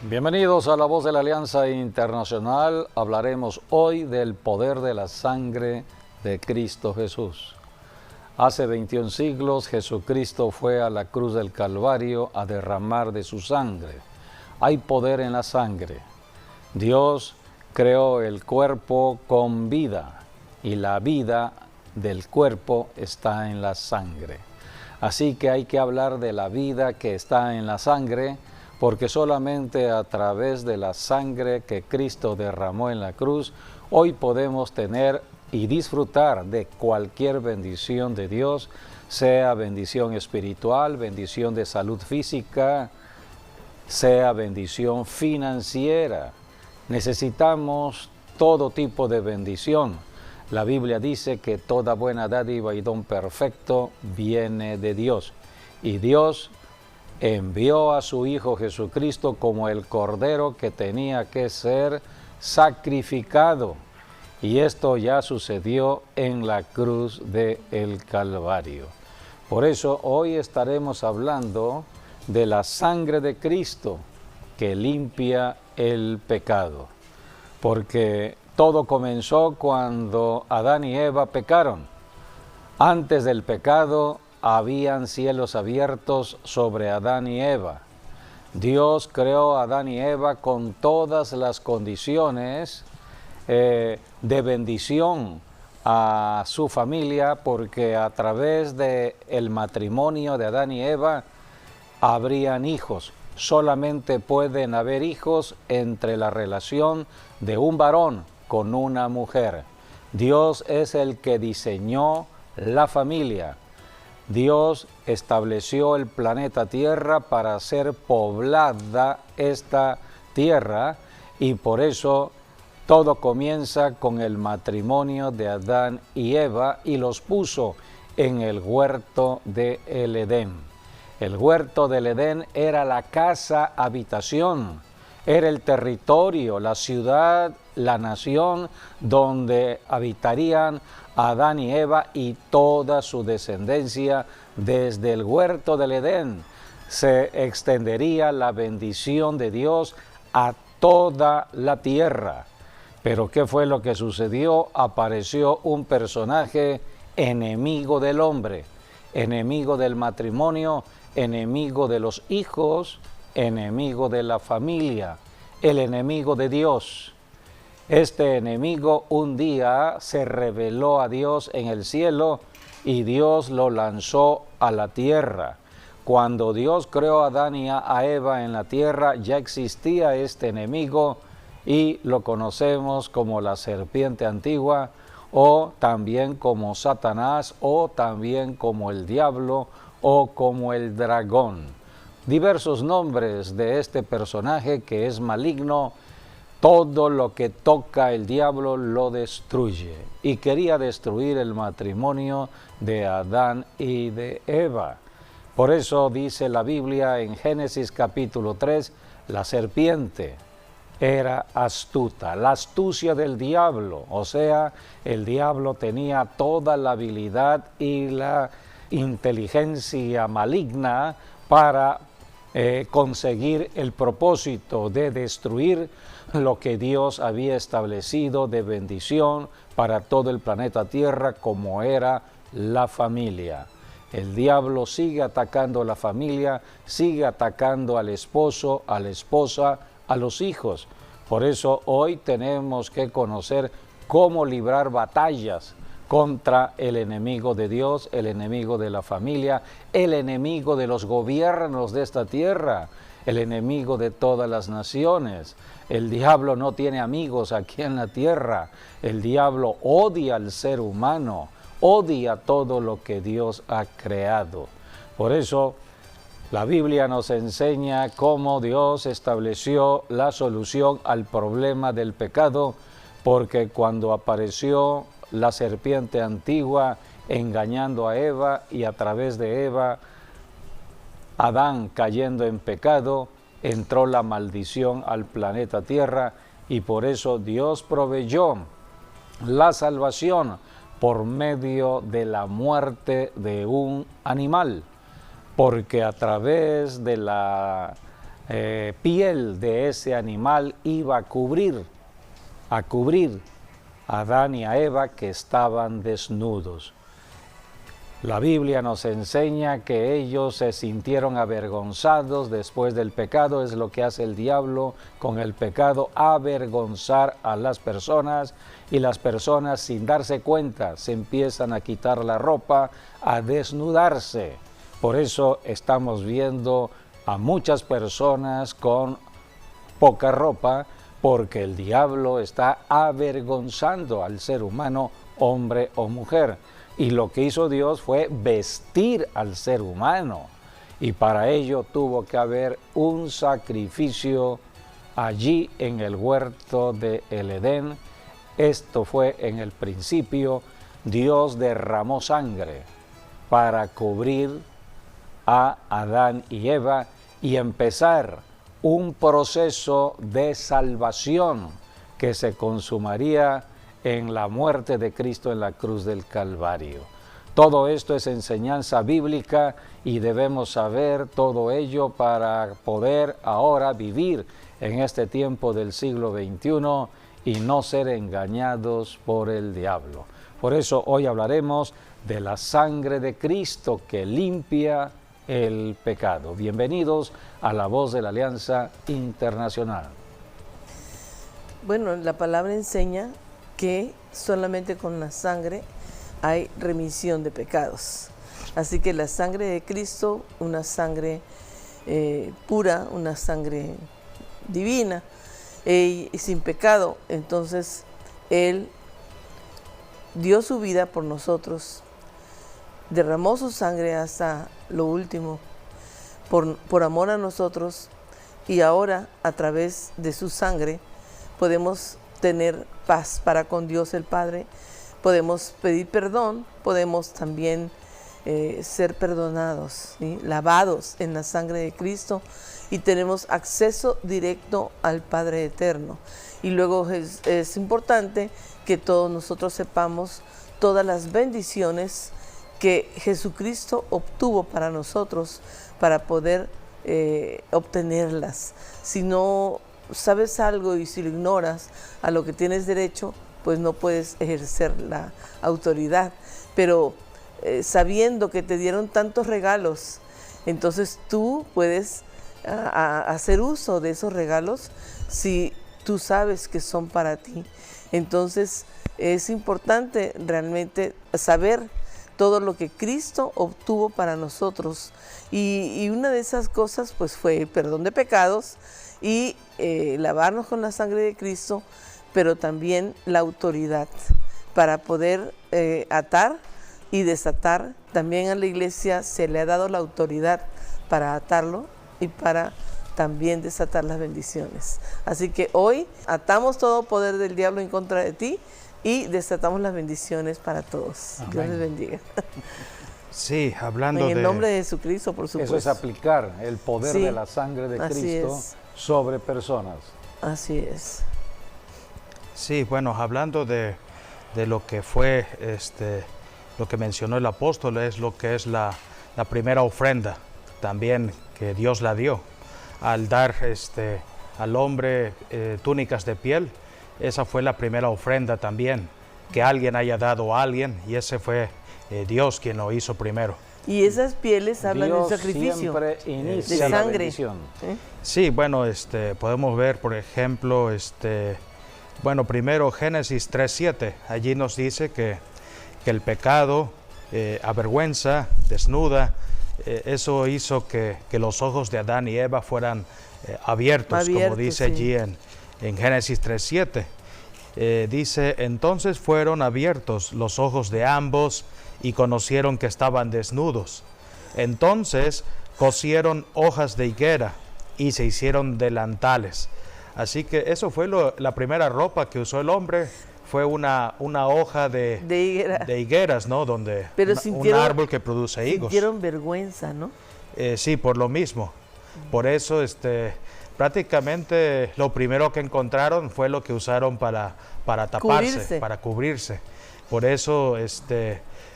Bienvenidos a La Voz de la Alianza Internacional. Hablaremos hoy del poder de la sangre de Cristo Jesús. Hace 21 siglos Jesucristo fue a la cruz del Calvario a derramar de su sangre. Hay poder en la sangre. Dios creó el cuerpo con vida y la vida del cuerpo está en la sangre. Así que hay que hablar de la vida que está en la sangre, porque solamente a través de la sangre que Cristo derramó en la cruz, hoy podemos tener y disfrutar de cualquier bendición de Dios, sea bendición espiritual, bendición de salud física, sea bendición financiera. Necesitamos todo tipo de bendición. La Biblia dice que toda buena dádiva y don perfecto viene de Dios. Y Dios envió a su Hijo Jesucristo como el Cordero que tenía que ser sacrificado. Y esto ya sucedió en la cruz del Calvario. Por eso hoy estaremos hablando de la sangre de Cristo que limpia el pecado. Porque todo comenzó cuando Adán y Eva pecaron. Antes del pecado habían cielos abiertos sobre Adán y Eva. Dios creó a Adán y Eva con todas las condiciones de bendición a su familia, porque a través del matrimonio de Adán y Eva habrían hijos. Solamente pueden haber hijos entre la relación de un varón con una mujer. Dios es el que diseñó la familia. Dios estableció el planeta Tierra para ser poblada esta tierra, y por eso todo comienza con el matrimonio de Adán y Eva, y los puso en el huerto del Edén. El huerto del Edén era la casa habitación, era el territorio, la ciudad, la nación donde habitarían Adán y Eva y toda su descendencia. Desde el huerto del Edén se extendería la bendición de Dios a toda la tierra. Pero ¿qué fue lo que sucedió? Apareció un personaje enemigo del hombre, enemigo del matrimonio, enemigo de los hijos, enemigo de la familia, el enemigo de Dios. Este enemigo un día se rebeló a Dios en el cielo y Dios lo lanzó a la tierra. Cuando Dios creó a Adán y a Eva en la tierra, ya existía este enemigo y lo conocemos como la serpiente antigua, o también como Satanás, o también como el diablo, o como el dragón. Diversos nombres de este personaje que es maligno. Todo lo que toca el diablo lo destruye, y quería destruir el matrimonio de Adán y de Eva. Por eso dice la Biblia en Génesis capítulo 3, la serpiente era astuta, la astucia del diablo, o sea, el diablo tenía toda la habilidad y la inteligencia maligna para conseguir el propósito de destruir lo que Dios había establecido de bendición para todo el planeta Tierra, como era la familia. El diablo sigue atacando a la familia, sigue atacando al esposo, a la esposa, a los hijos. Por eso hoy tenemos que conocer cómo librar batallas contra el enemigo de Dios, el enemigo de la familia, el enemigo de los gobiernos de esta tierra, el enemigo de todas las naciones. El diablo no tiene amigos aquí en la tierra. El diablo odia al ser humano, odia todo lo que Dios ha creado. Por eso la Biblia nos enseña cómo Dios estableció la solución al problema del pecado, porque cuando apareció la serpiente antigua engañando a Eva, y a través de Eva, Adán cayendo en pecado, entró la maldición al planeta Tierra, y por eso Dios proveyó la salvación por medio de la muerte de un animal, porque a través de la piel de ese animal iba a cubrir a Adán y a Eva, que estaban desnudos. La Biblia nos enseña que ellos se sintieron avergonzados después del pecado. Es lo que hace el diablo con el pecado, avergonzar a las personas, y las personas, sin darse cuenta, se empiezan a quitar la ropa, a desnudarse. Por eso estamos viendo a muchas personas con poca ropa, porque el diablo está avergonzando al ser humano, hombre o mujer. Y lo que hizo Dios fue vestir al ser humano. Y para ello tuvo que haber un sacrificio allí en el huerto del Edén. Esto fue en el principio. Dios derramó sangre para cubrir a Adán y Eva y empezar un proceso de salvación que se consumaría en la muerte de Cristo en la cruz del Calvario. Todo esto es enseñanza bíblica y debemos saber todo ello para poder ahora vivir en este tiempo del siglo XXI y no ser engañados por el diablo. Por eso hoy hablaremos de la sangre de Cristo que limpia el pecado. Bienvenidos a La Voz de la Alianza Internacional. Bueno, la palabra enseña que solamente con la sangre hay remisión de pecados. Así que la sangre de Cristo, una sangre pura, una sangre divina y sin pecado. Entonces, Él dio su vida por nosotros, derramó su sangre hasta lo último, por amor a nosotros, y ahora a través de su sangre podemos tener paz para con Dios el Padre, podemos pedir perdón, podemos también ser perdonados, ¿sí? Lavados en la sangre de Cristo, y tenemos acceso directo al Padre Eterno. Y luego es importante que todos nosotros sepamos todas las bendiciones que Jesucristo obtuvo para nosotros, para poder obtenerlas. Si no sabes algo y si lo ignoras a lo que tienes derecho, pues no puedes ejercer la autoridad. Pero sabiendo que te dieron tantos regalos, entonces tú puedes hacer uso de esos regalos si tú sabes que son para ti. Entonces es importante realmente saber todo lo que Cristo obtuvo para nosotros, y una de esas cosas pues fue el perdón de pecados y lavarnos con la sangre de Cristo, pero también la autoridad para poder atar y desatar. También a la iglesia se le ha dado la autoridad para atarlo y para también desatar las bendiciones. Así que hoy atamos todo poder del diablo en contra de ti y desatamos las bendiciones para todos. Amén. Dios les bendiga. Sí, hablando en el nombre de Jesucristo, por supuesto. Eso es aplicar el poder de la sangre de Cristo sobre personas. Así es. Sí, bueno, hablando de lo que fue, lo que mencionó el apóstol, es lo que es la primera ofrenda también que Dios la dio al dar al hombre túnicas de piel. Esa fue la primera ofrenda también, que alguien haya dado a alguien, y ese fue Dios quien lo hizo primero. Y esas pieles hablan Dios del sacrificio siempre inicia de sangre. Sí, bueno, podemos ver, por ejemplo, bueno, primero Génesis 3:7, allí nos dice que el pecado avergüenza, desnuda. Eso hizo que los ojos de Adán y Eva fueran abiertos, como dice allí en Génesis 3:7. Dice, entonces fueron abiertos los ojos de ambos y conocieron que estaban desnudos. Entonces cosieron hojas de higuera y se hicieron delantales. Así que eso fue la primera ropa que usó el hombre. Fue una hoja de higueras, ¿no? Donde un árbol que produce higos. Sintieron vergüenza, ¿no? Sí, por lo mismo. Por eso, prácticamente lo primero que encontraron fue lo que usaron para taparse, para cubrirse. Por eso,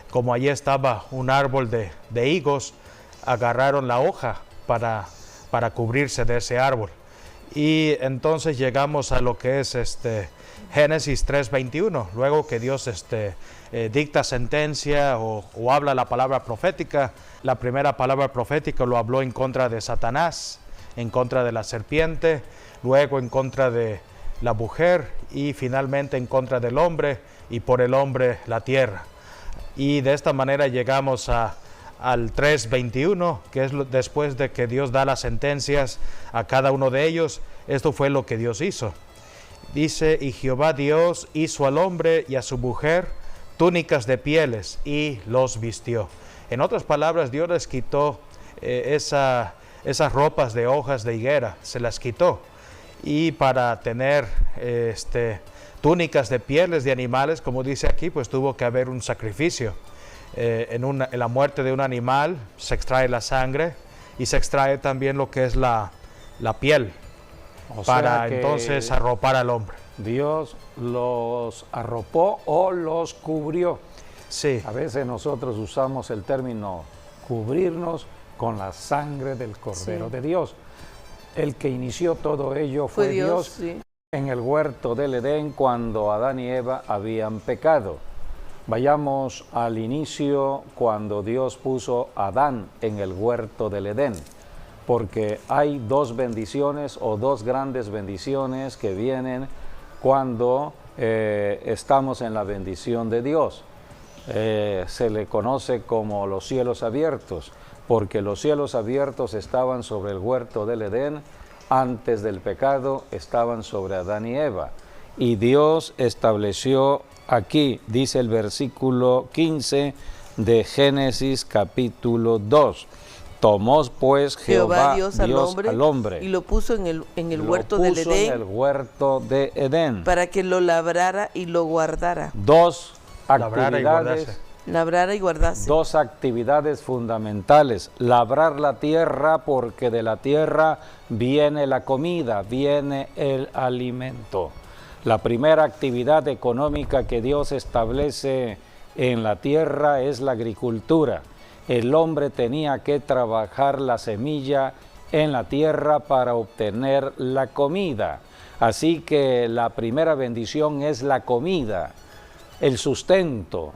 como allí estaba un árbol de higos, agarraron la hoja para para cubrirse de ese árbol. Y entonces llegamos a lo que es Génesis 3:21, luego que Dios dicta sentencia o habla la palabra profética. La primera palabra profética lo habló en contra de Satanás, en contra de la serpiente, luego en contra de la mujer y finalmente en contra del hombre, y por el hombre la tierra. Y de esta manera llegamos al 3:21, que es después de que Dios da las sentencias a cada uno de ellos. Esto fue lo que Dios hizo. Dice: y Jehová Dios hizo al hombre y a su mujer túnicas de pieles y los vistió. En otras palabras, Dios les quitó esas ropas de hojas de higuera, se las quitó. Y para tener túnicas de pieles de animales, como dice aquí, pues tuvo que haber un sacrificio. En la muerte de un animal se extrae la sangre y se extrae también lo que es la piel, para entonces arropar al hombre. Dios los arropó o los cubrió. Sí. A veces nosotros usamos el término cubrirnos con la sangre del Cordero de Dios. El que inició todo ello fue Dios sí. En el huerto del Edén, cuando Adán y Eva habían pecado. Vayamos al inicio, cuando Dios puso a Adán en el huerto del Edén, porque hay dos bendiciones o dos grandes bendiciones que vienen cuando estamos en la bendición de Dios. Se le conoce como los cielos abiertos, porque los cielos abiertos estaban sobre el huerto del Edén. Antes del pecado estaban sobre Adán y Eva, y Dios estableció aquí, dice el versículo 15 de Génesis capítulo 2, tomó pues Jehová Dios al hombre y lo puso en el huerto del Edén, en el huerto de Edén, para que lo labrara y lo guardara. Dos actividades. Labrara y guardase. Dos actividades fundamentales: labrar la tierra, porque de la tierra viene la comida, viene el alimento. La primera actividad económica que Dios establece en la tierra es la agricultura. El hombre tenía que trabajar la semilla en la tierra para obtener la comida. Así que la primera bendición es la comida, el sustento.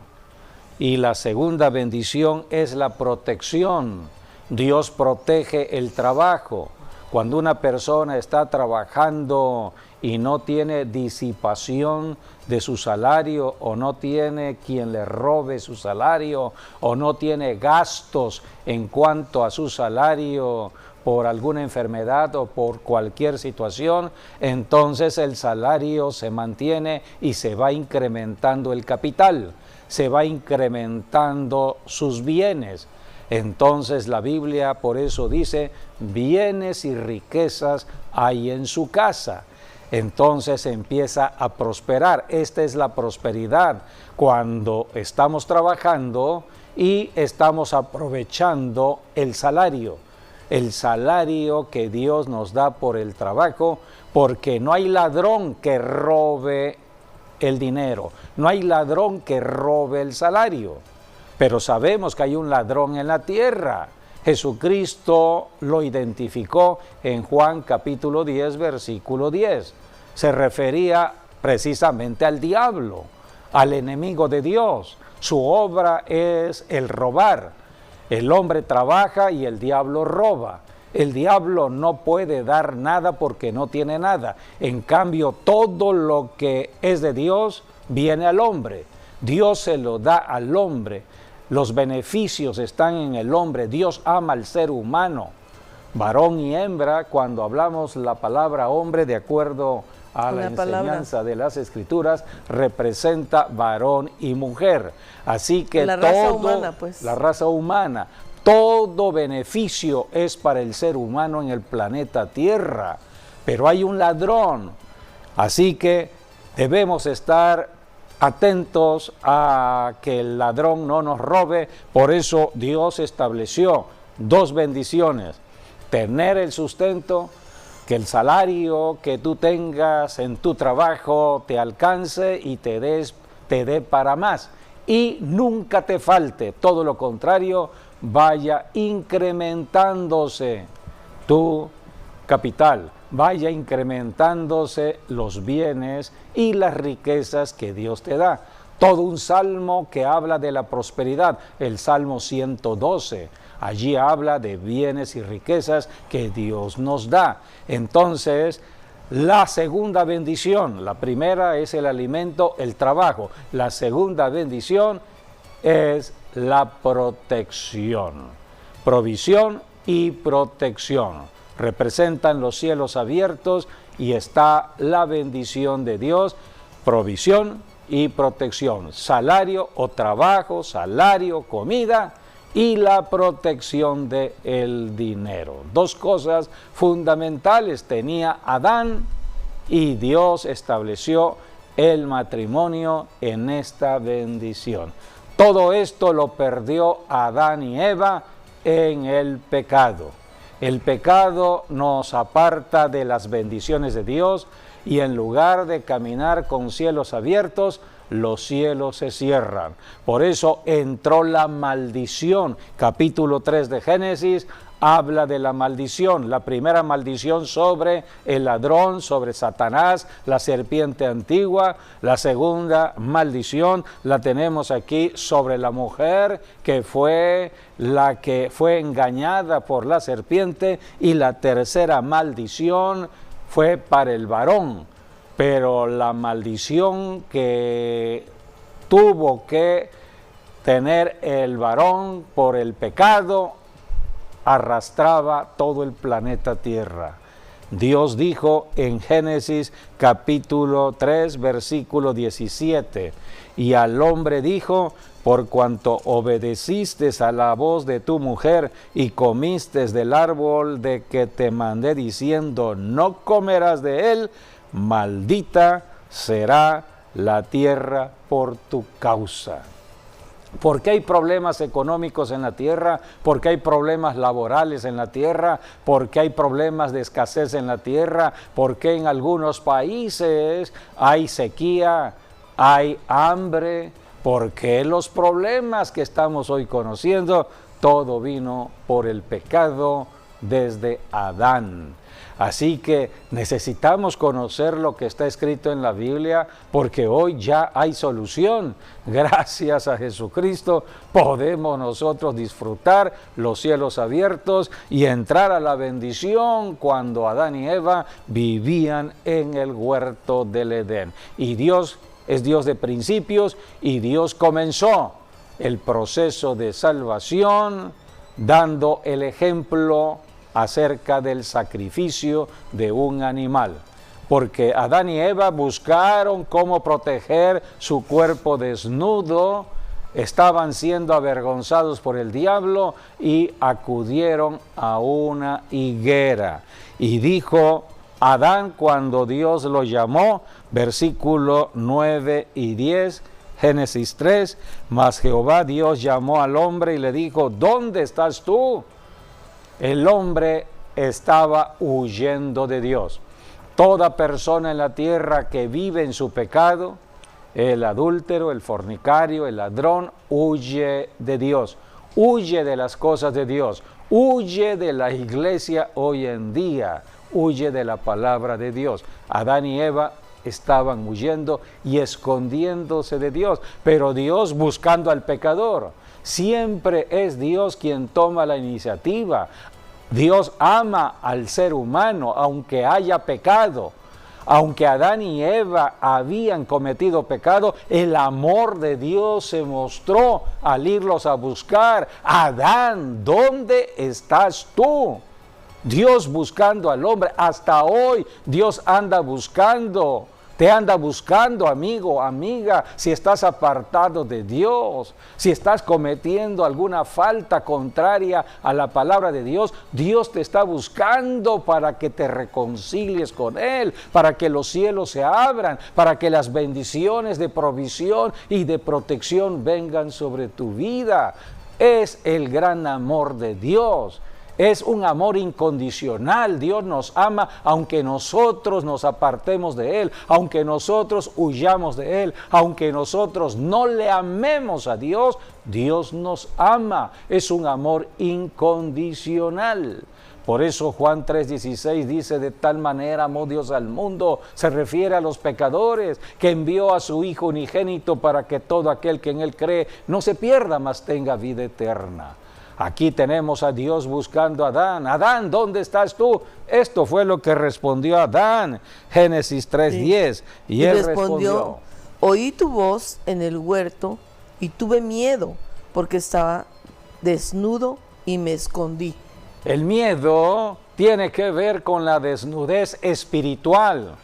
Y la segunda bendición es la protección. Dios protege el trabajo. Cuando una persona está trabajando y no tiene disipación de su salario, o no tiene quien le robe su salario, o no tiene gastos en cuanto a su salario por alguna enfermedad o por cualquier situación, entonces el salario se mantiene y se va incrementando el capital, se va incrementando sus bienes. Entonces la Biblia por eso dice: bienes y riquezas hay en su casa. Entonces empieza a prosperar. Esta es la prosperidad, cuando estamos trabajando y estamos aprovechando el salario que Dios nos da por el trabajo, porque no hay ladrón que robe el dinero, no hay ladrón que robe el salario, pero sabemos que hay un ladrón en la tierra. Jesucristo lo identificó en Juan capítulo 10, versículo 10. Se refería precisamente al diablo, al enemigo de Dios. Su obra es el robar. El hombre trabaja y el diablo roba. El diablo no puede dar nada porque no tiene nada. En cambio, todo lo que es de Dios viene al hombre. Dios se lo da al hombre. Los beneficios están en el hombre. Dios ama al ser humano, varón y hembra. Cuando hablamos la palabra hombre, de acuerdo a la enseñanza de las Escrituras, representa varón y mujer. Así que la raza humana, pues. La raza humana, todo beneficio es para el ser humano en el planeta Tierra, pero hay un ladrón. Así que debemos estar atentos a que el ladrón no nos robe. Por eso Dios estableció dos bendiciones: tener el sustento, que el salario que tú tengas en tu trabajo te alcance y te dé para más, y nunca te falte, todo lo contrario, vaya incrementándose tu capital, vaya incrementándose los bienes y las riquezas que Dios te da. Todo un salmo que habla de la prosperidad, el Salmo 112. Allí habla de bienes y riquezas que Dios nos da. Entonces, la segunda bendición, la primera es el alimento, el trabajo. La segunda bendición es la protección. Provisión y protección. Representan los cielos abiertos y está la bendición de Dios, provisión y protección. Salario o trabajo, salario, comida y la protección del dinero. Dos cosas fundamentales tenía Adán y Dios estableció el matrimonio en esta bendición. Todo esto lo perdió Adán y Eva en el pecado. El pecado nos aparta de las bendiciones de Dios y en lugar de caminar con cielos abiertos, los cielos se cierran. Por eso entró la maldición. Capítulo 3 de Génesis habla de la maldición. La primera maldición sobre el ladrón, sobre Satanás, la serpiente antigua. La segunda maldición la tenemos aquí sobre la mujer, que fue la que fue engañada por la serpiente. Y la tercera maldición fue para el varón. Pero la maldición que tuvo que tener el varón por el pecado arrastraba todo el planeta Tierra. Dios dijo en Génesis capítulo 3, versículo 17, y al hombre dijo: por cuanto obedeciste a la voz de tu mujer y comiste del árbol de que te mandé diciendo, no comerás de él, maldita será la tierra por tu causa. ¿Por qué hay problemas económicos en la tierra? ¿Por qué hay problemas laborales en la tierra? ¿Por qué hay problemas de escasez en la tierra? ¿Por qué en algunos países hay sequía, hay hambre? ¿Por qué los problemas que estamos hoy conociendo? Todo vino por el pecado desde Adán. Así que necesitamos conocer lo que está escrito en la Biblia, porque hoy ya hay solución. Gracias a Jesucristo podemos nosotros disfrutar los cielos abiertos y entrar a la bendición cuando Adán y Eva vivían en el huerto del Edén. Y Dios es Dios de principios y Dios comenzó el proceso de salvación dando el ejemplo acerca del sacrificio de un animal, porque Adán y Eva buscaron cómo proteger su cuerpo desnudo, estaban siendo avergonzados por el diablo y acudieron a una higuera. Y dijo Adán cuando Dios lo llamó, versículo 9 y 10, Génesis 3, mas Jehová Dios llamó al hombre y le dijo, ¿dónde estás tú? El hombre estaba huyendo de Dios. Toda persona en la tierra que vive en su pecado, el adúltero, el fornicario, el ladrón, huye de Dios, huye de las cosas de Dios, huye de la iglesia hoy en día, huye de la palabra de Dios. Adán y Eva estaban huyendo y escondiéndose de Dios, pero Dios buscando al pecador. Siempre es Dios quien toma la iniciativa. Dios ama al ser humano aunque haya pecado. Aunque Adán y Eva habían cometido pecado, el amor de Dios se mostró al irlos a buscar. Adán, ¿dónde estás tú? Dios buscando al hombre. Hasta hoy Dios anda buscando. Te anda buscando, amigo, amiga, si estás apartado de Dios, si estás cometiendo alguna falta contraria a la palabra de Dios, Dios te está buscando para que te reconcilies con Él, para que los cielos se abran, para que las bendiciones de provisión y de protección vengan sobre tu vida. Es el gran amor de Dios. Es un amor incondicional. Dios nos ama aunque nosotros nos apartemos de Él, aunque nosotros huyamos de Él, aunque nosotros no le amemos a Dios, Dios nos ama. Es un amor incondicional. Por eso Juan 3:16 dice: de tal manera amó Dios al mundo, se refiere a los pecadores, que envió a su Hijo unigénito para que todo aquel que en Él cree no se pierda, mas tenga vida eterna. Aquí tenemos a Dios buscando a Adán. Adán, ¿dónde estás tú? Esto fue lo que respondió Adán, Génesis 3:10. Y él respondió: oí tu voz en el huerto y tuve miedo, porque estaba desnudo y me escondí. El miedo tiene que ver con la desnudez espiritual.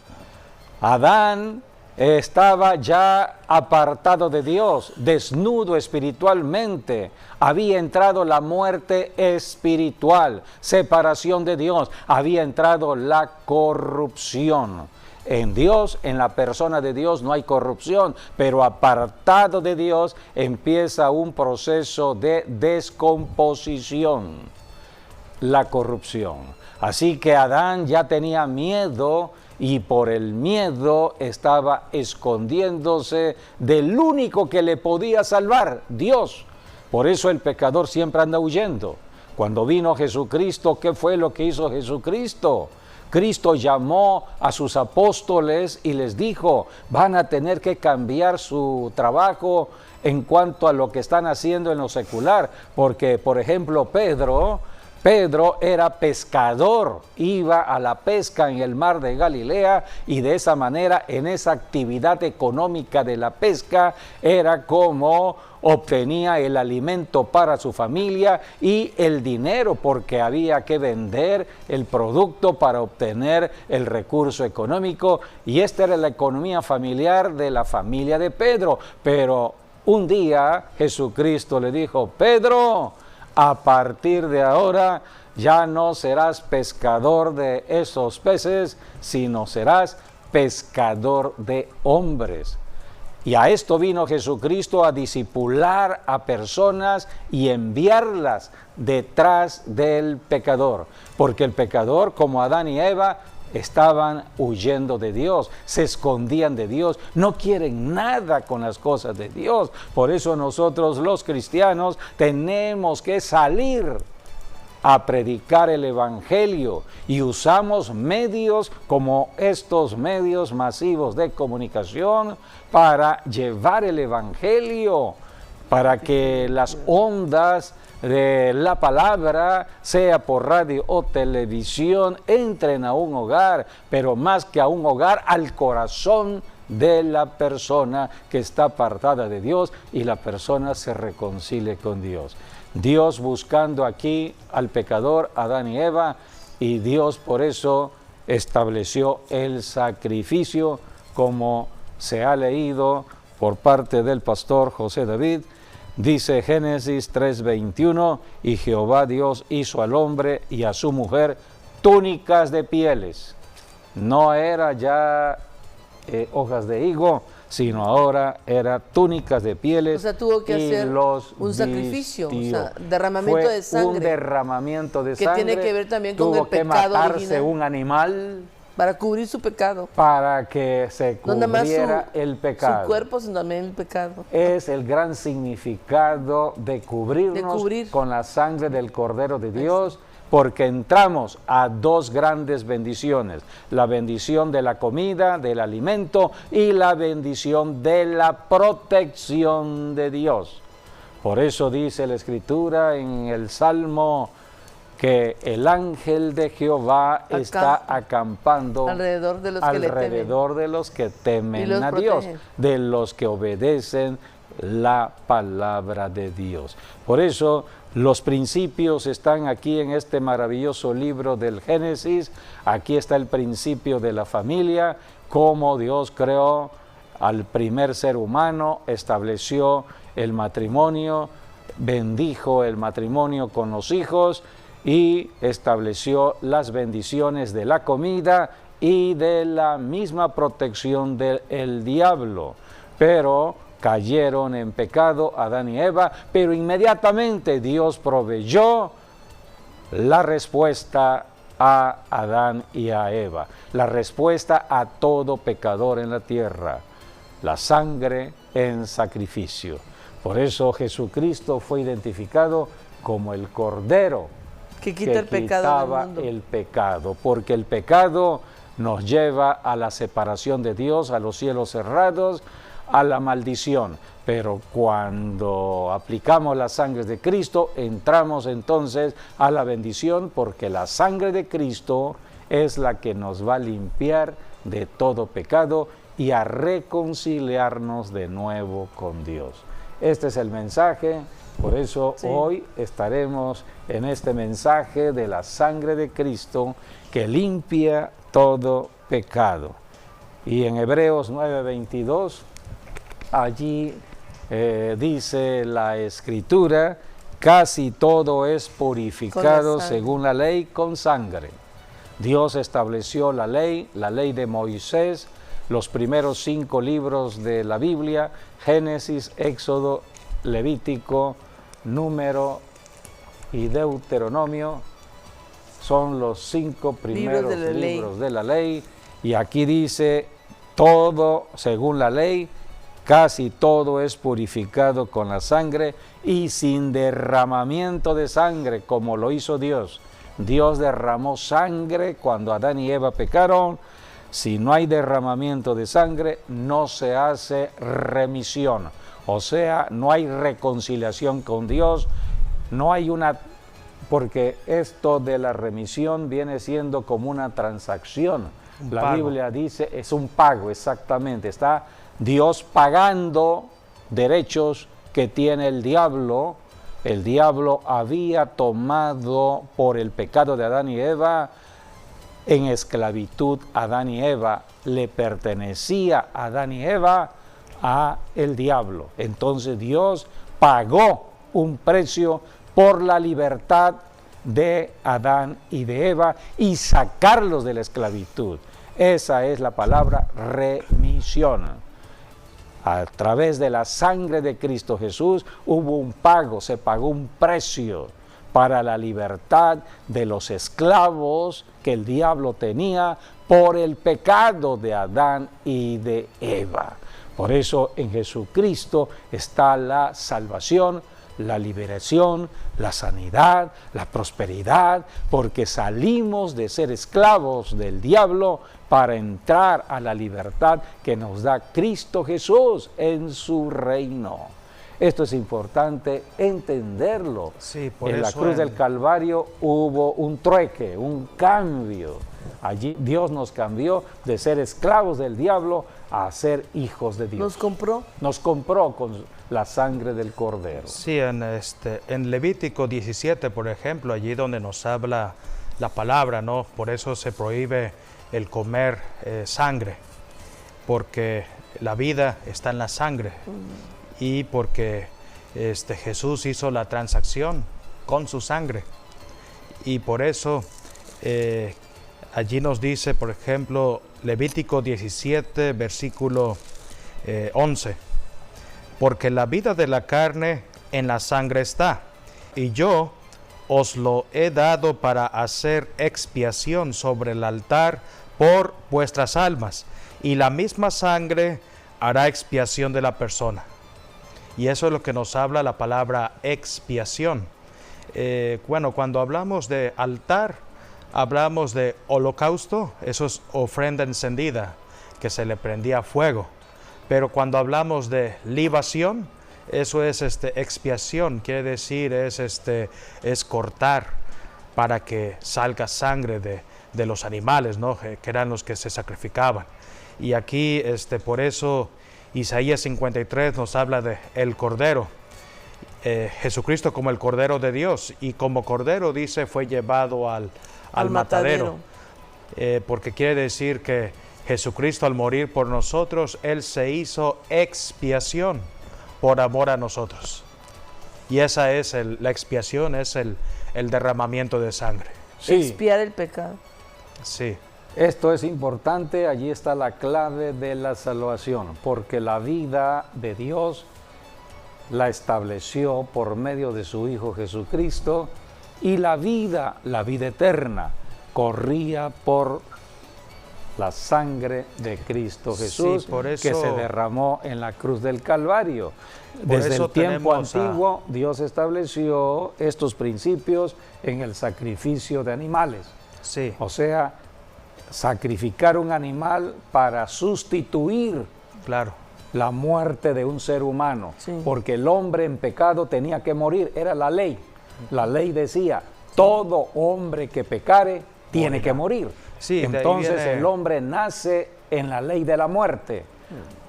Adán estaba ya apartado de Dios, desnudo espiritualmente. Había entrado la muerte espiritual, separación de Dios. Había entrado la corrupción. En Dios, en la persona de Dios, no hay corrupción, pero apartado de Dios empieza un proceso de descomposición, la corrupción. Así que Adán ya tenía miedo, y por el miedo estaba escondiéndose del único que le podía salvar, Dios. Por eso el pecador siempre anda huyendo. Cuando vino Jesucristo, ¿qué fue lo que hizo Jesucristo? Cristo llamó a sus apóstoles y les dijo: van a tener que cambiar su trabajo en cuanto a lo que están haciendo en lo secular, porque, por ejemplo, Pedro era pescador, iba a la pesca en el mar de Galilea, y de esa manera, en esa actividad económica de la pesca, era como obtenía el alimento para su familia y el dinero, porque había que vender el producto para obtener el recurso económico, y esta era la economía familiar de la familia de Pedro. Pero un día Jesucristo le dijo: Pedro, a partir de ahora ya no serás pescador de esos peces, sino serás pescador de hombres. Y a esto vino Jesucristo, a discipular a personas y enviarlas detrás del pecador. Porque el pecador, como Adán y Eva, estaban huyendo de Dios, se escondían de Dios, no quieren nada con las cosas de Dios. Por eso nosotros los cristianos tenemos que salir a predicar el Evangelio, y usamos medios como estos medios masivos de comunicación para llevar el Evangelio, para que las ondas de la palabra, sea por radio o televisión, entren a un hogar, pero más que a un hogar, al corazón de la persona que está apartada de Dios, y la persona se reconcilie con Dios. Dios buscando aquí al pecador, Adán y Eva, y Dios por eso estableció el sacrificio, como se ha leído por parte del pastor José David. Dice Génesis 3:21: y Jehová Dios hizo al hombre y a su mujer túnicas de pieles. No era ya hojas de higo, sino ahora era túnicas de pieles. O sea, tuvo que hacer un sacrificio, o sea, derramamiento de sangre. Un derramamiento de sangre. Que tiene que ver también con el pecado original. Tuvo que matarse original, un animal para cubrir su pecado. Para que se cubriera el pecado. Su cuerpo, sino también el pecado. Es el gran significado de cubrirnos con la sangre del Cordero de Dios, porque entramos a dos grandes bendiciones: la bendición de la comida, del alimento, y la bendición de la protección de Dios. Por eso dice la Escritura en el Salmo que el ángel de Jehová está acampando alrededor de los que temen a Dios, de los que obedecen la palabra de Dios. Por eso los principios están aquí en este maravilloso libro del Génesis. Aquí está el principio de la familia, cómo Dios creó al primer ser humano, estableció el matrimonio, bendijo el matrimonio con los hijos, y estableció las bendiciones de la comida y de la misma protección del diablo. Pero cayeron en pecado Adán y Eva, pero inmediatamente Dios proveyó la respuesta a Adán y a Eva, la respuesta a todo pecador en la tierra: la sangre en sacrificio. Por eso Jesucristo fue identificado como el Cordero que quita el pecado quitaba del mundo. el pecado, porque el pecado nos lleva a la separación de Dios, a los cielos cerrados, a la maldición. Pero cuando aplicamos la sangre de Cristo, entramos entonces a la bendición, porque la sangre de Cristo es la que nos va a limpiar de todo pecado y a reconciliarnos de nuevo con Dios. Este es el mensaje, por eso hoy estaremos en este mensaje de la sangre de Cristo que limpia todo pecado. Y en Hebreos 9:22, allí dice la Escritura, casi todo es purificado según la ley con sangre. Dios estableció la ley de Moisés, los primeros 5 libros de la Biblia, Génesis, Éxodo, Levítico, Número y Deuteronomio, son los 5 primeros libros de la ley, y aquí dice, todo según la ley, casi todo es purificado con la sangre y sin derramamiento de sangre, como lo hizo Dios. Dios derramó sangre cuando Adán y Eva pecaron. Si no hay derramamiento de sangre, no se hace remisión. O sea, no hay reconciliación con Dios, no hay una... Porque esto de la remisión viene siendo como una transacción. La Biblia dice, es un pago, exactamente. Está Dios pagando derechos que tiene el diablo. El diablo había tomado por el pecado de Adán y Eva en esclavitud. Adán y Eva le pertenecía a Adán y Eva a el diablo. Entonces Dios pagó un precio por la libertad de Adán y de Eva y sacarlos de la esclavitud. Esa es la palabra remisión. A través de la sangre de Cristo Jesús hubo un pago, se pagó un precio para la libertad de los esclavos que el diablo tenía por el pecado de Adán y de Eva. Por eso en Jesucristo está la salvación, la liberación, la sanidad, la prosperidad, porque salimos de ser esclavos del diablo para entrar a la libertad que nos da Cristo Jesús en su reino. Esto es importante entenderlo. Sí, por en la eso cruz del Calvario hubo un trueque, un cambio. Allí Dios nos cambió de ser esclavos del diablo a ser hijos de Dios. ¿Nos compró? Nos compró con la sangre del Cordero. Sí, en Levítico 17, por ejemplo, allí donde nos habla la palabra, ¿no? Por eso se prohíbe el comer sangre, porque la vida está en la sangre y porque Jesús hizo la transacción con su sangre. Y por eso allí nos dice, por ejemplo, Levítico 17, versículo 11, porque la vida de la carne en la sangre está, y yo os lo he dado para hacer expiación sobre el altar por vuestras almas, y la misma sangre hará expiación de la persona. Y eso es lo que nos habla la palabra expiación. Bueno, cuando hablamos de altar, hablamos de holocausto, eso es ofrenda encendida, que se le prendía fuego. Pero cuando hablamos de libación, eso es expiación, quiere decir es cortar para que salga sangre de los animales, ¿no? Que eran los que se sacrificaban. Y aquí por eso Isaías 53 nos habla de el Cordero, Jesucristo como el Cordero de Dios, y como Cordero dice fue llevado al matadero, porque quiere decir que Jesucristo al morir por nosotros, Él se hizo expiación por amor a nosotros. Y esa es la expiación, es el derramamiento de sangre. Sí. Expiar el pecado. Sí. Esto es importante, allí está la clave de la salvación, porque la vida de Dios la estableció por medio de su Hijo Jesucristo, y la vida eterna, corría por la sangre de Cristo Jesús, por eso, que se derramó en la cruz del Calvario. Desde eso el tiempo tenemos antiguo, Dios estableció estos principios en el sacrificio de animales. Sí, O sea, sacrificar un animal para sustituir claro. la muerte de un ser humano, Sí. porque el hombre en pecado tenía que morir, era la ley. La ley decía, todo hombre que pecare tiene que morir. Sí, de ahí entonces viene- el hombre nace en la ley de la muerte.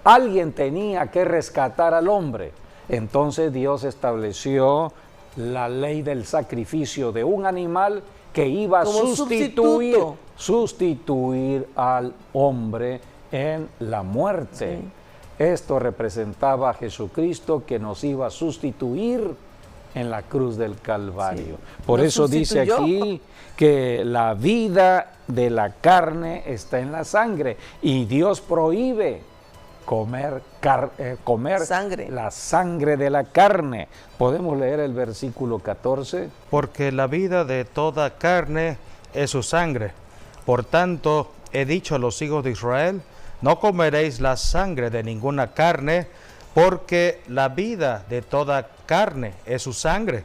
Alguien tenía que rescatar al hombre. Entonces Dios estableció la ley del sacrificio de un animal que iba a Como sustituir al hombre en la muerte. Sí. Esto representaba a Jesucristo que nos iba a sustituir en la cruz del Calvario. Sí. Por Nos eso dice sustituyó. aquí que la vida de la carne está en la sangre y Dios prohíbe comer Sangre. la sangre de la carne. Podemos leer el versículo 14. Porque la vida de toda carne es su sangre. Por tanto, he dicho a los hijos de Israel, no comeréis la sangre de ninguna carne, porque la vida de toda carne es su sangre.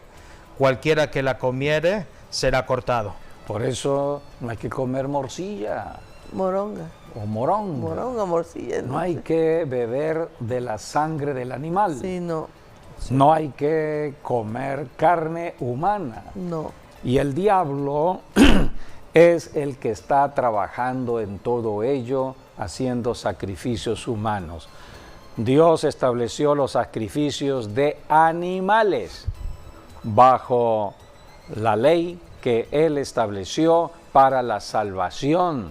Cualquiera que la comiere será cortado. Por eso no hay que comer morcilla Moronga. o morón. Moronga, morcilla. No hay que beber de la sangre del animal. Sí, no. No hay que comer carne humana. No. Y el diablo es el que está trabajando en todo ello, haciendo sacrificios humanos. Dios estableció los sacrificios de animales bajo la ley que Él estableció para la salvación,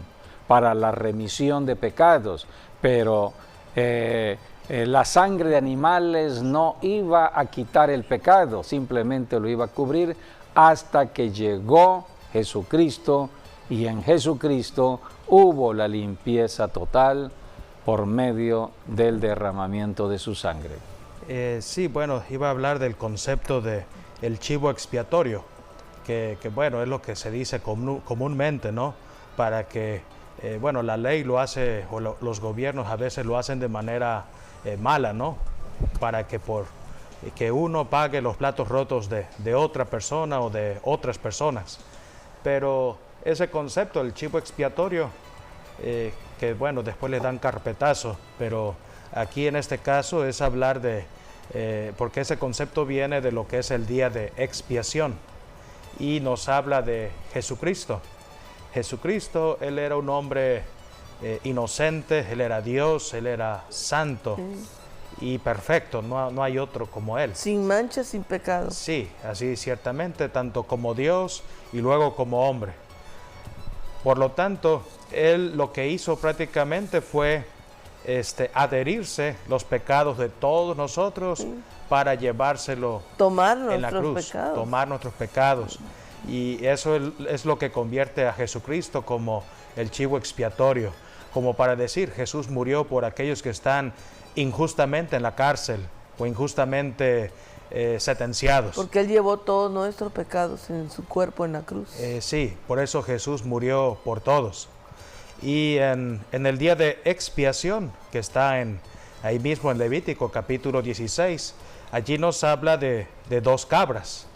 para la remisión de pecados. Pero la sangre de animales no iba a quitar el pecado, simplemente lo iba a cubrir hasta que llegó Jesucristo, y en Jesucristo hubo la limpieza total por medio del derramamiento de su sangre. Sí, bueno, iba a hablar del concepto de el chivo expiatorio, que bueno, es lo que se dice comúnmente, ¿no? Para que, bueno, la ley lo hace, o los gobiernos a veces lo hacen de manera mala, ¿no? Para que que uno pague los platos rotos de otra persona o de otras personas. Pero ese concepto, el chivo expiatorio, que bueno, después le dan carpetazo, pero aquí en este caso es hablar de, porque ese concepto viene de lo que es el día de expiación y nos habla de Jesucristo. Jesucristo, Él era un hombre inocente, Él era Dios, Él era santo y perfecto, no hay otro como Él. Sin mancha, sin pecado. Sí, así ciertamente, tanto como Dios y luego como hombre. Por lo tanto, Él lo que hizo prácticamente fue adherirse los pecados de todos nosotros para llevárselo Tomar en la nuestros cruz, pecados. tomar nuestros pecados. Y eso es lo que convierte a Jesucristo como el chivo expiatorio, como para decir, Jesús murió por aquellos que están injustamente en la cárcel o injustamente sentenciados. Porque Él llevó todos nuestros pecados en su cuerpo en la cruz. Sí, por eso Jesús murió por todos. Y en el día de expiación, que está ahí mismo en Levítico capítulo 16, allí nos habla de dos cabras,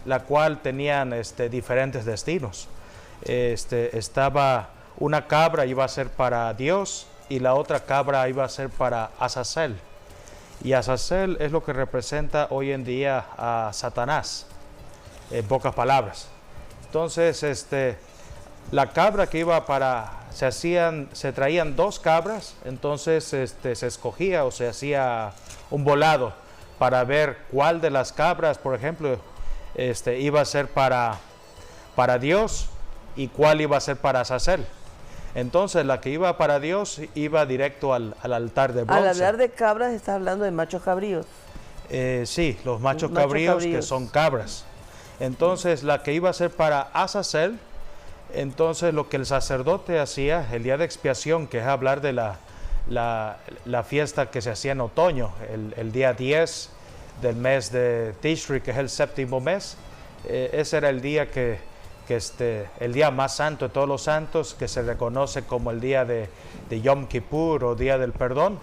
la cual tenían diferentes destinos. Estaba una cabra iba a ser para Dios y la otra cabra iba a ser para Azazel. Y Azazel es lo que representa hoy en día a Satanás, en pocas palabras. Entonces, la cabra que iba se traían dos cabras, entonces se escogía o se hacía un volado para ver cuál de las cabras, por ejemplo, iba a ser para Dios y cuál iba a ser para Azazel. Entonces la que iba para Dios iba directo al altar de bronce. Al hablar de cabras, está hablando de machos cabríos. Sí, los machos cabríos que son cabras. Entonces la que iba a ser para Azazel, entonces lo que el sacerdote hacía el día de expiación, que es hablar de la fiesta que se hacía en otoño, el día 10 del mes de Tishri, que es el séptimo mes, ese era el día que el día más santo de todos los santos, que se reconoce como el día de Yom Kippur o Día del Perdón,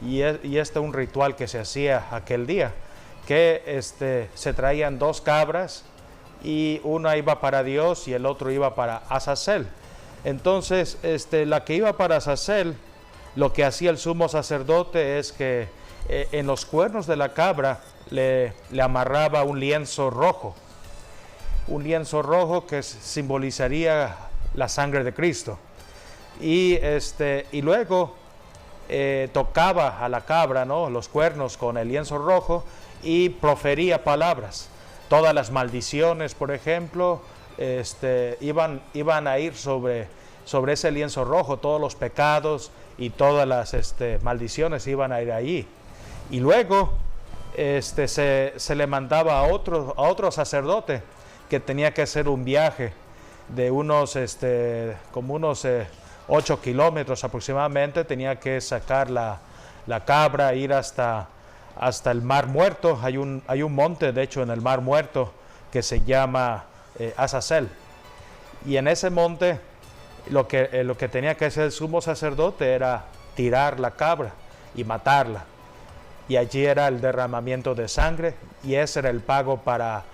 y este es un ritual que se hacía aquel día, que se traían 2 cabras y una iba para Dios y el otro iba para Azazel. Entonces, la que iba para Azazel, lo que hacía el sumo sacerdote es que en los cuernos de la cabra le amarraba un lienzo rojo que simbolizaría la sangre de Cristo. Y luego tocaba a la cabra, ¿no?, los cuernos con el lienzo rojo y profería palabras. Todas las maldiciones, por ejemplo, iban a ir sobre ese lienzo rojo, todos los pecados y todas las maldiciones iban a ir allí. Y luego se le mandaba a otro sacerdote que tenía que hacer un viaje de como unos 8 kilómetros aproximadamente. Tenía que sacar la cabra, ir hasta el Mar Muerto. Hay un monte, de hecho, en el Mar Muerto que se llama Azazel. Y en ese monte lo que tenía que hacer el sumo sacerdote era tirar la cabra y matarla. Y allí era el derramamiento de sangre, y ese era el pago para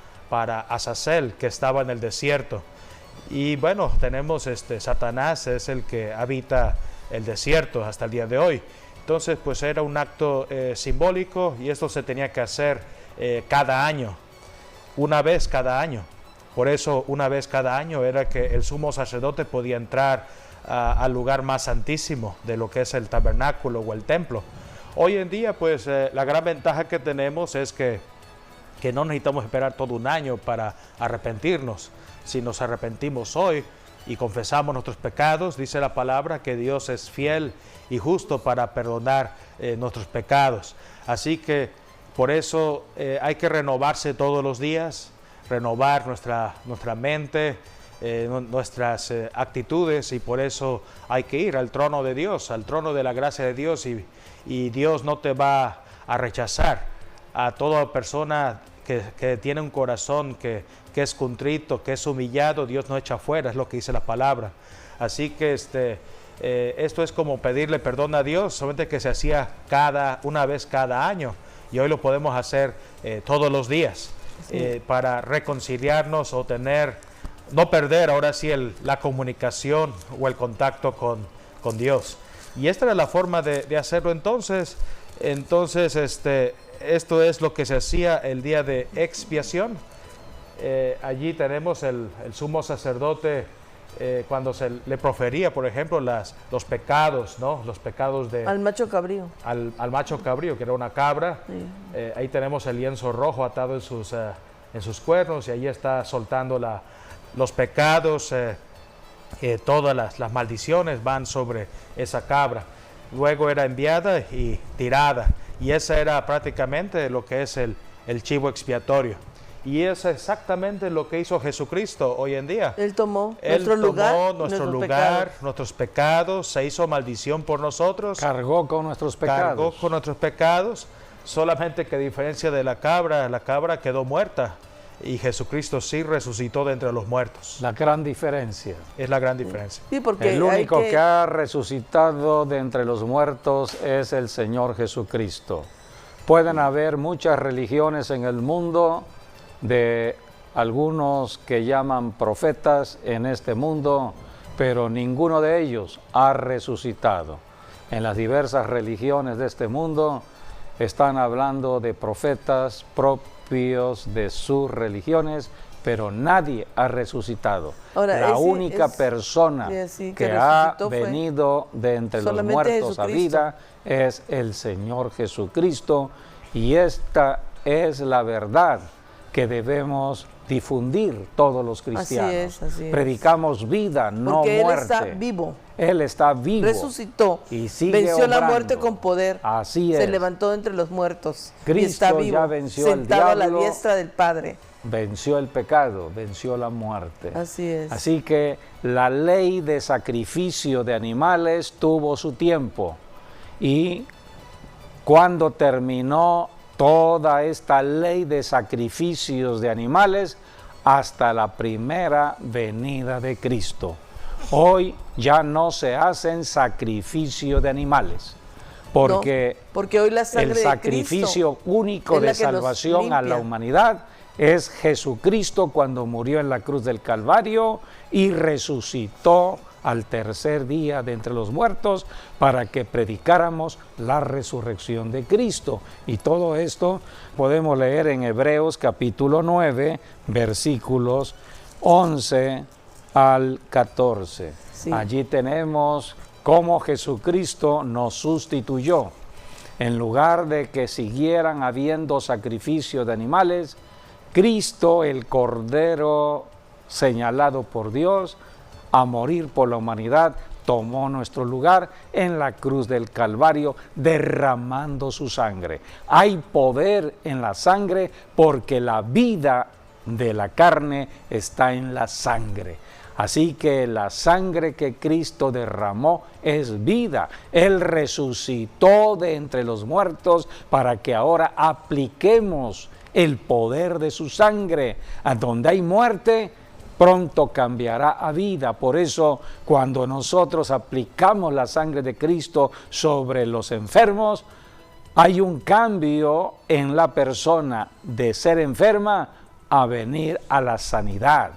Azazel, que estaba en el desierto. Y bueno, tenemos Satanás, es el que habita el desierto hasta el día de hoy. Entonces, pues era un acto simbólico, y esto se tenía que hacer cada año, una vez cada año. Por eso, una vez cada año era que el sumo sacerdote podía entrar al lugar más santísimo de lo que es el tabernáculo o el templo. Hoy en día, pues la gran ventaja que tenemos es que no necesitamos esperar todo un año para arrepentirnos. Si nos arrepentimos hoy y confesamos nuestros pecados, dice la palabra que Dios es fiel y justo para perdonar nuestros pecados. Así que por eso hay que renovarse todos los días, renovar nuestra mente, nuestras actitudes, y por eso hay que ir al trono de Dios, al trono de la gracia de Dios, y Dios no te va a rechazar. A toda persona que tiene un corazón que es contrito, que es humillado, Dios no echa fuera, es lo que dice la palabra. Así que esto es como pedirle perdón a Dios, solamente que se hacía una vez cada año, y hoy lo podemos hacer todos los días, para reconciliarnos o no perder ahora sí la comunicación o el contacto con Dios. Y esta era la forma de hacerlo entonces. Esto es lo que se hacía el día de expiación. Allí tenemos el sumo sacerdote cuando se le profería, por ejemplo, los pecados, ¿no? Los pecados al macho cabrío. Al macho cabrío, que era una cabra. Sí. Ahí tenemos el lienzo rojo atado en sus cuernos, y ahí está soltando los pecados. Todas las maldiciones van sobre esa cabra. Luego era enviada y tirada, y esa era prácticamente lo que es el chivo expiatorio. Y es exactamente lo que hizo Jesucristo hoy en día. Él tomó nuestro lugar, nuestros pecados, se hizo maldición por nosotros. Cargó con nuestros pecados. Solamente que a diferencia de la cabra quedó muerta, y Jesucristo sí resucitó de entre los muertos. La gran diferencia. Es la gran diferencia. Sí, porque el único que ha resucitado de entre los muertos es el Señor Jesucristo. Pueden haber muchas religiones en el mundo, de algunos que llaman profetas en este mundo, pero ninguno de ellos ha resucitado. En las diversas religiones de este mundo están hablando de profetas propios de sus religiones, pero nadie ha resucitado. Ahora, la única persona que ha venido de entre los muertos a vida es el Señor Jesucristo, y esta es la verdad que debemos difundir todos los cristianos. Así es. Predicamos vida, no muerte. Él está vivo. Él está vivo. Resucitó. Y sigue venció obrando. La muerte con poder. Así es. Se levantó entre los muertos. Cristo y está vivo, ya venció sentado al diablo, a la diestra del Padre. Venció el pecado, venció la muerte. Así es. Así que la ley de sacrificio de animales tuvo su tiempo. Y cuando terminó toda esta ley de sacrificios de animales, hasta la primera venida de Cristo. Hoy ya no se hacen sacrificio de animales, porque, no, porque hoy la sangre el sacrificio único de salvación a la humanidad es Jesucristo cuando murió en la cruz del Calvario y resucitó al tercer día de entre los muertos para que predicáramos la resurrección de Cristo. Y todo esto podemos leer en Hebreos capítulo 9, versículos 11 al 14. Sí. Allí tenemos cómo Jesucristo nos sustituyó. En lugar de que siguieran habiendo sacrificio de animales, Cristo, el Cordero señalado por Dios a morir por la humanidad, tomó nuestro lugar en la cruz del Calvario, derramando su sangre. Hay poder en la sangre porque la vida de la carne está en la sangre. Así que la sangre que Cristo derramó es vida. Él resucitó de entre los muertos para que ahora apliquemos el poder de su sangre. A donde hay muerte, pronto cambiará a vida. Por eso, cuando nosotros aplicamos la sangre de Cristo sobre los enfermos, hay un cambio en la persona de ser enferma a venir a la sanidad.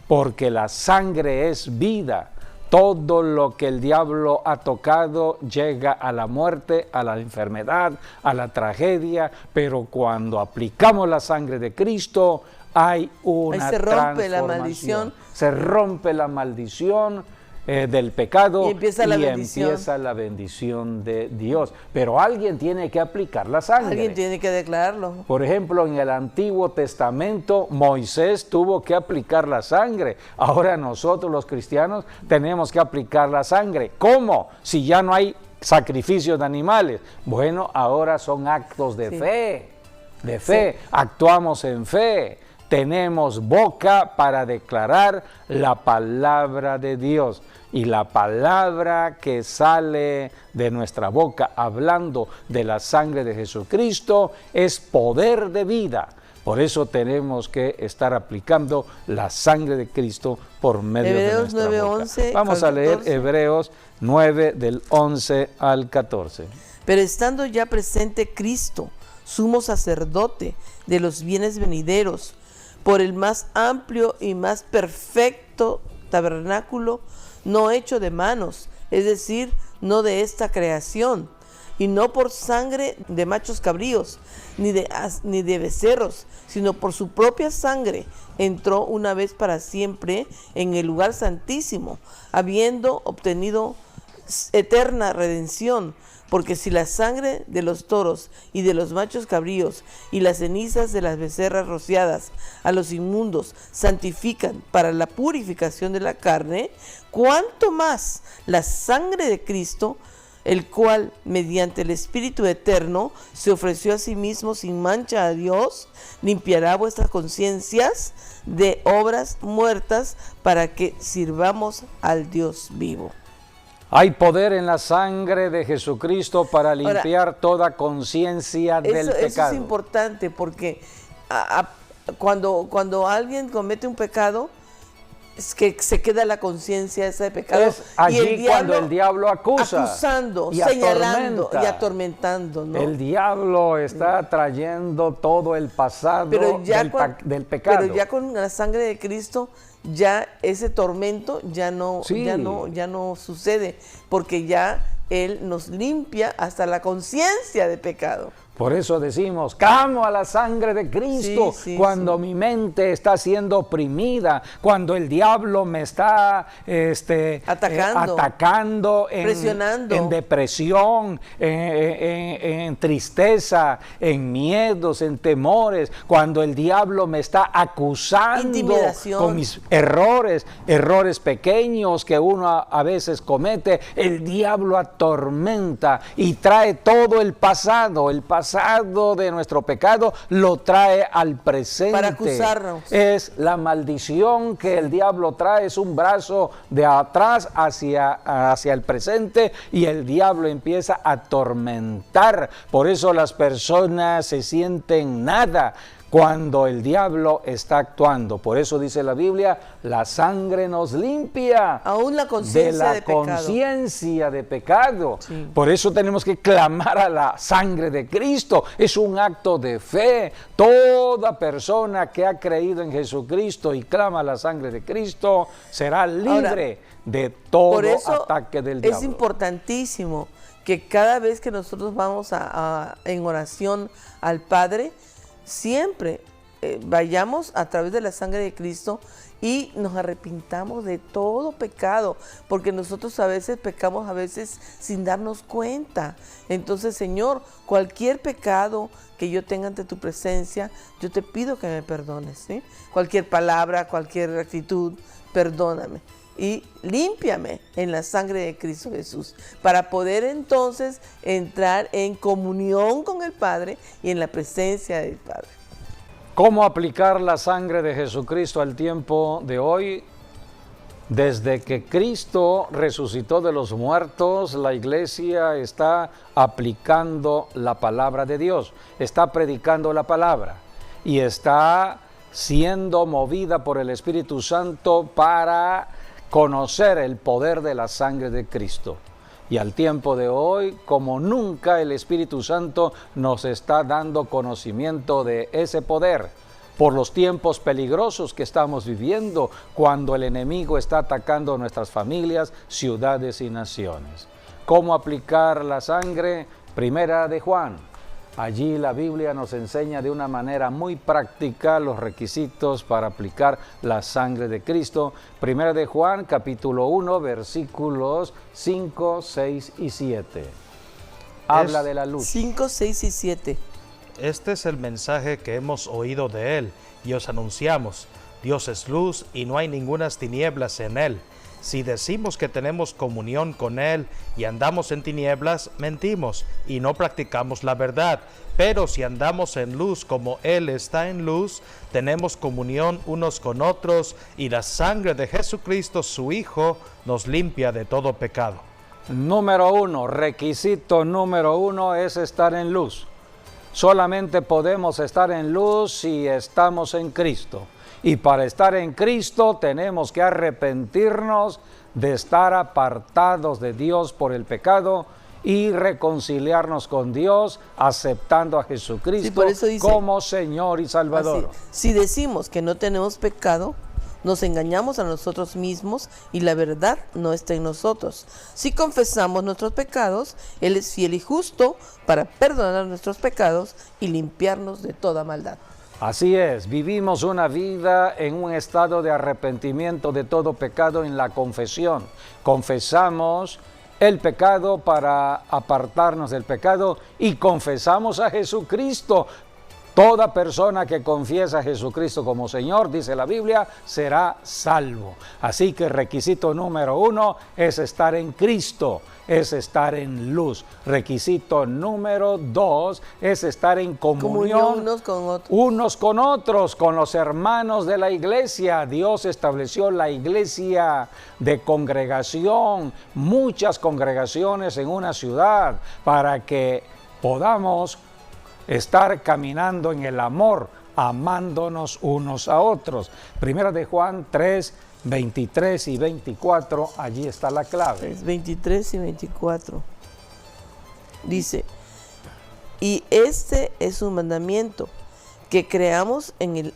Porque la sangre es vida. Todo lo que el diablo ha tocado llega a la muerte, a la enfermedad, a la tragedia, pero cuando aplicamos la sangre de Cristo, hay una ahí se rompe transformación. la maldición. Se rompe la maldición del pecado y empieza la bendición de Dios. Pero alguien tiene que aplicar la sangre. Alguien tiene que declararlo. Por ejemplo, en el Antiguo Testamento, Moisés tuvo que aplicar la sangre. Ahora nosotros los cristianos tenemos que aplicar la sangre. ¿Cómo? Si ya no hay sacrificios de animales. Bueno, ahora son actos de fe. De fe. Sí. Actuamos en fe. Tenemos boca para declarar la palabra de Dios. Y la palabra que sale de nuestra boca hablando de la sangre de Jesucristo es poder de vida. Por eso tenemos que estar aplicando la sangre de Cristo por medio de nuestra 9, boca. 11, Vamos a leer 14. Hebreos 9 del 11 al 14. Pero estando ya presente Cristo, sumo sacerdote de los bienes venideros, por el más amplio y más perfecto tabernáculo, no hecho de manos, es decir, no de esta creación, y no por sangre de machos cabríos, ni de becerros, sino por su propia sangre, entró una vez para siempre en el lugar santísimo, habiendo obtenido eterna redención. Porque si la sangre de los toros y de los machos cabríos y las cenizas de las becerras rociadas a los inmundos santifican para la purificación de la carne, ¿cuánto más la sangre de Cristo, el cual mediante el Espíritu Eterno se ofreció a sí mismo sin mancha a Dios, limpiará vuestras conciencias de obras muertas para que sirvamos al Dios vivo? Hay poder en la sangre de Jesucristo para limpiar ahora, toda conciencia del pecado. Eso es importante porque cuando alguien comete un pecado, es que se queda la conciencia esa de pecado. Es allí y el diablo, cuando el diablo acusa, acusando, señalando y atormentando, ¿no? El diablo está trayendo todo el pasado del pecado. Pero ya con la sangre de Cristo, ya ese tormento ya no sucede, porque ya Él nos limpia hasta la conciencia de pecado. Por eso decimos, clamo a la sangre de Cristo cuando mi mente está siendo oprimida, cuando el diablo me está atacando, presionando, en depresión, en tristeza, en miedos, en temores, cuando el diablo me está acusando con mis errores pequeños que uno a veces comete. El diablo atormenta y trae todo el pasado de nuestro pecado, lo trae al presente. Para acusarnos. Es la maldición que el diablo trae, es un brazo de atrás hacia el presente y el diablo empieza a atormentar. Por eso las personas se sienten nada. cuando el diablo está actuando. Por eso dice la Biblia, la sangre nos limpia. Aún la conciencia de pecado. Conciencia de pecado. Sí. Por eso tenemos que clamar a la sangre de Cristo. Es un acto de fe. Toda persona que ha creído en Jesucristo y clama a la sangre de Cristo será libre de todo por eso ataque del diablo. Es importantísimo que cada vez que nosotros vamos en oración al Padre, siempre vayamos a través de la sangre de Cristo y nos arrepintamos de todo pecado, porque nosotros a veces pecamos sin darnos cuenta. Entonces, Señor, cualquier pecado que yo tenga ante tu presencia, yo te pido que me perdones, ¿sí? Cualquier palabra, cualquier actitud, perdóname y límpiame en la sangre de Cristo Jesús, para poder entonces entrar en comunión con el Padre y en la presencia del Padre. ¿Cómo aplicar la sangre de Jesucristo al tiempo de hoy? Desde que Cristo resucitó de los muertos, la iglesia está aplicando la palabra de Dios, está predicando la palabra y está siendo movida por el Espíritu Santo para conocer el poder de la sangre de Cristo. Y al tiempo de hoy, como nunca, el Espíritu Santo nos está dando conocimiento de ese poder por los tiempos peligrosos que estamos viviendo, cuando el enemigo está atacando nuestras familias, ciudades y naciones. ¿Cómo aplicar la sangre? Primera de Juan. Allí la Biblia nos enseña de una manera muy práctica los requisitos para aplicar la sangre de Cristo. Primera de Juan, capítulo 1, versículos 5, 6 y 7. Habla de la luz. 5, 6 y 7. Este es el mensaje que hemos oído de Él y os anunciamos. Dios es luz y no hay ningunas tinieblas en Él. Si decimos que tenemos comunión con Él y andamos en tinieblas, mentimos y no practicamos la verdad. Pero si andamos en luz como Él está en luz, tenemos comunión unos con otros y la sangre de Jesucristo, su Hijo, nos limpia de todo pecado. Número 1, requisito número 1 es estar en luz. Solamente podemos estar en luz si estamos en Cristo. Y para estar en Cristo tenemos que arrepentirnos de estar apartados de Dios por el pecado y reconciliarnos con Dios aceptando a Jesucristo como Señor y Salvador. Si decimos que no tenemos pecado, nos engañamos a nosotros mismos y la verdad no está en nosotros. Si confesamos nuestros pecados, Él es fiel y justo para perdonar nuestros pecados y limpiarnos de toda maldad. Así es, vivimos una vida en un estado de arrepentimiento de todo pecado en la confesión. Confesamos el pecado para apartarnos del pecado y confesamos a Jesucristo. Toda persona que confiesa a Jesucristo como Señor, dice la Biblia, será salvo. Así que requisito número 1 es estar en Cristo, es estar en luz. Requisito número 2 es estar en comunión unos con otros, con los hermanos de la iglesia. Dios estableció la iglesia de congregación, muchas congregaciones en una ciudad, para que podamos estar caminando en el amor, amándonos unos a otros. Primera de Juan 3, 23 y 24, allí está la clave. 23 y 24. Dice, y este es un mandamiento, que creamos en el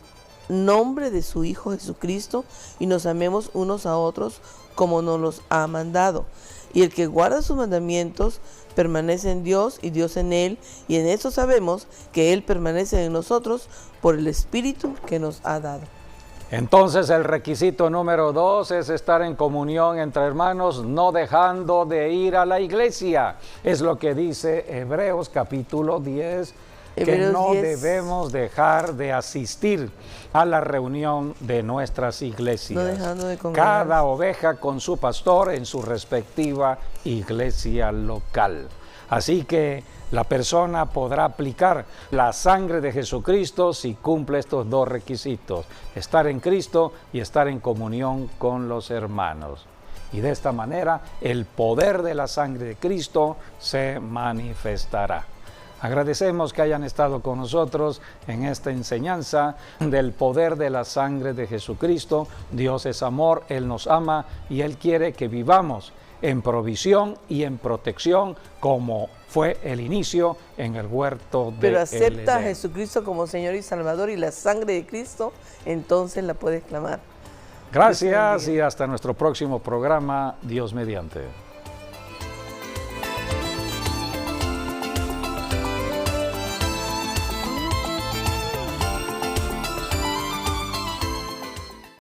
nombre de su Hijo Jesucristo y nos amemos unos a otros como nos los ha mandado. Y el que guarda sus mandamientos permanece en Dios y Dios en él, y en eso sabemos que Él permanece en nosotros por el Espíritu que nos ha dado. Entonces el requisito número 2 es estar en comunión entre hermanos, no dejando de ir a la iglesia. Es lo que dice Hebreos capítulo 10, que no debemos dejar de asistir a la reunión de nuestras iglesias. No dejando de congregar. Cada oveja con su pastor en su respectiva iglesia local. Así que la persona podrá aplicar la sangre de Jesucristo si cumple estos dos requisitos: estar en Cristo y estar en comunión con los hermanos. Y de esta manera el poder de la sangre de Cristo se manifestará. Agradecemos que hayan estado con nosotros en esta enseñanza del poder de la sangre de Jesucristo. Dios es amor, Él nos ama y Él quiere que vivamos en provisión y en protección como fue el inicio en el huerto de Pero acepta a Edén. Jesucristo como Señor y Salvador y la sangre de Cristo, entonces la puedes clamar. Gracias y hasta nuestro próximo programa, Dios mediante.